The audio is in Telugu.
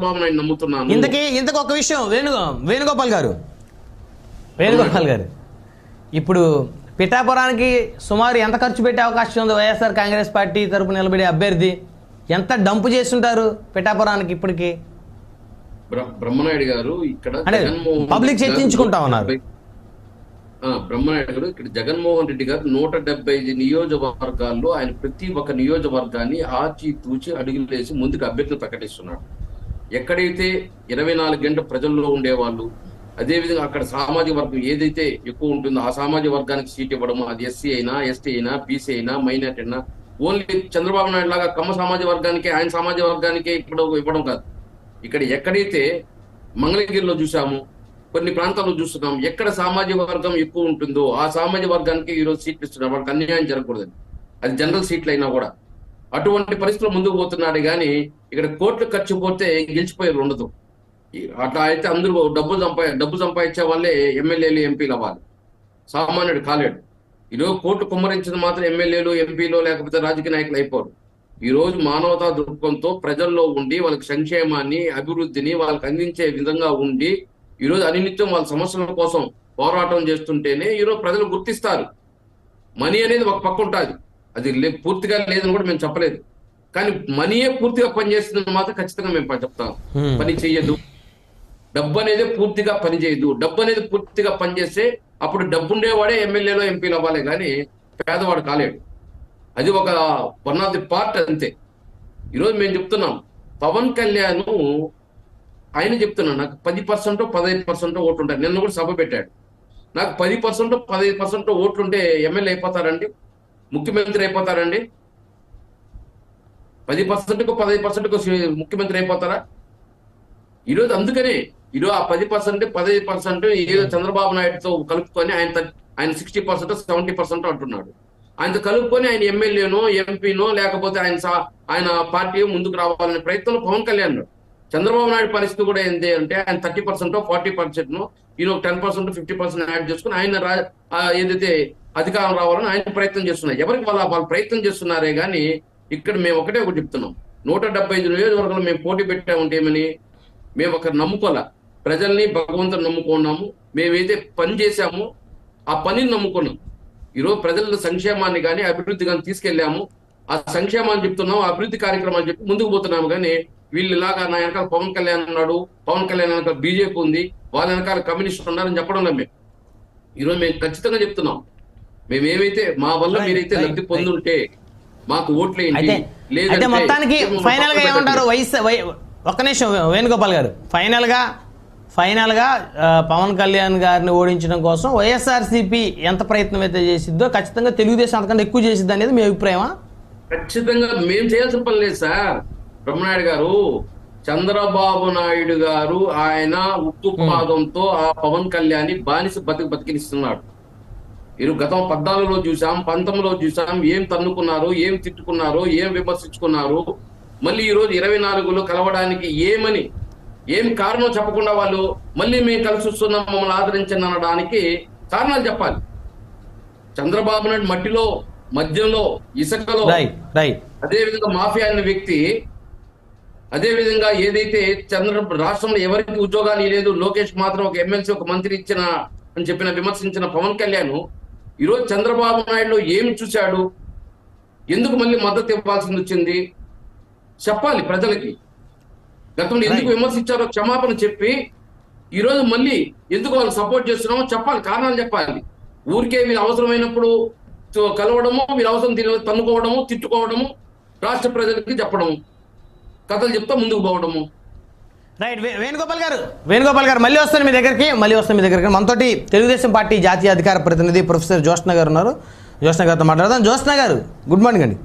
చంద్రబాబు నాయుడు నమ్ముతున్నాను. ఇంతకు ఒక విషయం వేణుగోపాల్ గారు ఇప్పుడు పిఠాపురానికి సుమారు ఎంత ఖర్చు పెట్టే అవకాశం ఉంది? వైఎస్ఆర్ కాంగ్రెస్ పార్టీ తరపు నిలబడే అభ్యర్థి ఎంత డంపు చేస్తుంటారు పిఠాపురానికి ఇప్పటికి? బ్రహ్మనాయుడు గారు ఇక్కడ పబ్లిక్ చర్చించుకుంటా ఉన్నారు. బ్రహ్మనాయుడు గారు ఇక్కడ జగన్మోహన్ రెడ్డి గారు 175 నియోజకవర్గాల్లో ఆయన ప్రతి ఒక్క నియోజకవర్గాన్ని ఆచితూచి అడుగులేసి ముందుకు అభ్యర్థులు ప్రకటిస్తున్నాడు. ఎక్కడైతే 24 గంటల ప్రజల్లో ఉండేవాళ్ళు, అదేవిధంగా అక్కడ సామాజిక వర్గం ఏదైతే ఎక్కువ ఉంటుందో ఆ సామాజిక వర్గానికి సీట్ ఇవ్వడం, అది ఎస్సీ అయినా, ఎస్టీ అయినా, బీసీ అయినా, మైనార్టీ అయినా, ఓన్లీ చంద్రబాబు నాయుడు లాగా కమ్మ సామాజిక వర్గానికి ఆయన సామాజిక వర్గానికి ఇవ్వడం కాదు. ఇక్కడ ఎక్కడైతే మంగళగిరిలో చూసాము, కొన్ని ప్రాంతాల్లో చూస్తున్నాం, ఎక్కడ సామాజిక వర్గం ఎక్కువ ఉంటుందో ఆ సామాజిక వర్గానికి ఈరోజు సీట్లు ఇస్తున్నారు. వాళ్ళకి అన్యాయం జరగకూడదని, అది జనరల్ సీట్లు అయినా కూడా అటువంటి పరిస్థితుల్లో ముందుకు పోతున్నాడు. కానీ ఇక్కడ కోట్లు ఖర్చు పోతే గెలిచిపోయేది ఉండదు. అట్లా అయితే అందరూ డబ్బు సంపాదించే వాళ్ళే ఎమ్మెల్యేలు, ఎంపీలు అవ్వాలి. సామాన్యుడు కాలేడు. ఈరోజు కోట్లు కుమ్మరించిన మాత్రం ఎమ్మెల్యేలు, ఎంపీలు లేకపోతే రాజకీయ నాయకులు అయిపోరు. ఈ రోజు మానవతా దృక్పథంతో ప్రజల్లో ఉండి వాళ్ళకి సంక్షేమాన్ని, అభివృద్ధిని వాళ్ళకి అందించే విధంగా ఉండి ఈరోజు అనినిత్యం వాళ్ళ సమస్యల కోసం పోరాటం చేస్తుంటేనే ఈరోజు ప్రజలు గుర్తిస్తారు. మనీ అనేది ఒక పక్క ఉంటుంది, అది పూర్తిగా లేదని కూడా మేము చెప్పలేదు. కానీ మనీయే పూర్తిగా పనిచేస్తుందని మాత్రం ఖచ్చితంగా మేము చెప్తాం. పని చెయ్యదు, డబ్బు అనేది పూర్తిగా పనిచేయదు. డబ్బు అనేది పూర్తిగా పనిచేస్తే అప్పుడు డబ్బు ఉండేవాడే ఎమ్మెల్యేలో, ఎంపీలు అవ్వాలి, కానీ పేదవాడు కాలేడు. అది ఒక వన్ ఆఫ్ ది పార్ట్ అంతే. ఈరోజు మేము చెప్తున్నాం, పవన్ కళ్యాణ్ ఆయన చెప్తున్నాను, నాకు 10% 15% ఓట్లు ఉంటాయి. నిన్న కూడా సభ పెట్టాడు, నాకు 10% 15% ఓట్లుంటే ఎమ్మెల్యే అయిపోతారండి, ముఖ్యమంత్రి అయిపోతారండి? 10%కు 15%కు ముఖ్యమంత్రి అయిపోతారా? ఈరోజు అందుకనే ఈరోజు ఆ 10% 15% ఏదో చంద్రబాబు నాయుడుతో కలుపుకొని ఆయన 60% 70% అంటున్నాడు. ఆయనతో కలుపుకొని ఆయన ఎమ్మెల్యేనో, ఎంపీనో లేకపోతే ఆయన పార్టీ ముందుకు రావాలనే ప్రయత్నంలో పవన్ కళ్యాణ్. చంద్రబాబు నాయుడు పరిస్థితి కూడా ఏంటి అంటే ఆయన 30% 40% ఈయన 10% 50% యాడ్ చేసుకుని ఆయన ఏదైతే అధికారం రావాలని ఆయన ప్రయత్నం చేస్తున్నారు. ఎవరికి వాళ్ళు ప్రయత్నం చేస్తున్నారే కానీ ఇక్కడ మేము ఒకటే చెప్తున్నాం, 175 నియోజకవర్గాలు మేము పోటీ పెట్టామంటే ఏమని మేము ఒకరు నమ్ముకోలే, ప్రజల్ని భగవంతుని నమ్ముకున్నాము. మేమైతే పని చేశామో ఆ పనిని నమ్ముకున్నాం. ఈరోజు ప్రజల సంక్షేమాన్ని కానీ అభివృద్ధి కానీ తీసుకెళ్లాము. ఆ సంక్షేమాన్ని చెప్తున్నాము, అభివృద్ధి కార్యక్రమాలు చెప్పి ముందుకు పోతున్నాము. కానీ వీళ్ళు ఇలాగా నా వెనకాల పవన్ కళ్యాణ్ ఉన్నాడు, పవన్ కళ్యాణ్ వెనకాల బీజేపీ ఉంది, వాళ్ళ వెనకాల కమ్యూనిస్టులు ఉన్నారని చెప్పడం లేదు. మేము ఈరోజు మేము ఖచ్చితంగా చెప్తున్నాం, మేమేమైతే మా వల్ల మీరైతే లబ్ధి పొందుంటే మాకు ఓట్లేయండి, లేదంటే మొత్తానికి ఫైనల్ గా ఏమంటారు? ఒక్క నిమిషం వేణుగోపాల్ గారు, ఫైనల్ గా పవన్ కళ్యాణ్ గారిని ఓడించడం కోసం వైఎస్ఆర్సీపీ ఎంత ప్రయత్నం అయితే చేసిద్దో ఖచ్చితంగా తెలుగుదేశం అంతకంటే ఎక్కువ చేసిద్ది అనేది మీ అభిప్రాయమా? ఖచ్చితంగా మేము చేయాల్సిన పని లేదు సార్. బ్రహ్మనాయుడు గారు, చంద్రబాబు నాయుడు గారు ఆయన ఉక్కు పాదంతో ఆ పవన్ కళ్యాణ్ బానిస బతికినిస్తున్నాడు. మీరు గతం 14లో చూసాం, 19లో చూసాం, ఏం తన్నుకున్నారు, ఏం తిట్టుకున్నారు, ఏం విమర్శించుకున్నారు. మళ్ళీ ఈ రోజు 24లో కలవడానికి ఏం కారణం చెప్పకుండా వాళ్ళు మళ్ళీ మేము కలిసి వస్తున్నాం, మమ్మల్ని ఆదరించండి అనడానికి కారణాలు చెప్పాలి. చంద్రబాబు నాయుడు మట్టిలో, మద్యంలో, ఇసుకలో, అదేవిధంగా మాఫియా అనే వ్యక్తి, అదేవిధంగా ఏదైతే రాష్ట్రంలో ఎవరికి ఉద్యోగాలు లేదు, లోకేష్ మాత్రం ఒక ఎమ్మెల్సీ ఒక మంత్రి ఇచ్చిన అని విమర్శించిన పవన్ కళ్యాణ్ ఈరోజు చంద్రబాబు నాయుడులో ఏమి చూశాడు, ఎందుకు మళ్ళీ మద్దతు ఇవ్వాల్సింది వచ్చింది చెప్పాలి ప్రజలకి. గతంలో ఎందుకు విమర్శించారో క్షమాపణ చెప్పి ఈరోజు మళ్ళీ ఎందుకు వాళ్ళు సపోర్ట్ చేస్తున్నామో చెప్పాలి, కారణాలు చెప్పాలి. ఊరికే వీళ్ళు అవసరమైనప్పుడు కలవడము, వీళ్ళు అవసరం తన్నుకోవడము, తిట్టుకోవడము, రాష్ట్ర ప్రజలకి చెప్పడము, కథలు చెప్తా ముందుకు పోవడము. రైట్. వేణుగోపాల్ గారు మళ్ళీ వస్తాను మీ దగ్గరికి. మనతోటి తెలుగుదేశం పార్టీ జాతీయ అధికార ప్రతినిధి ప్రొఫెసర్ జ్యోత్స్న గారు ఉన్నారు. జ్యోత్స్న గారితో మాట్లాడదాం. జ్యోత్స్న గారు, గుడ్ మార్నింగ్ అండి.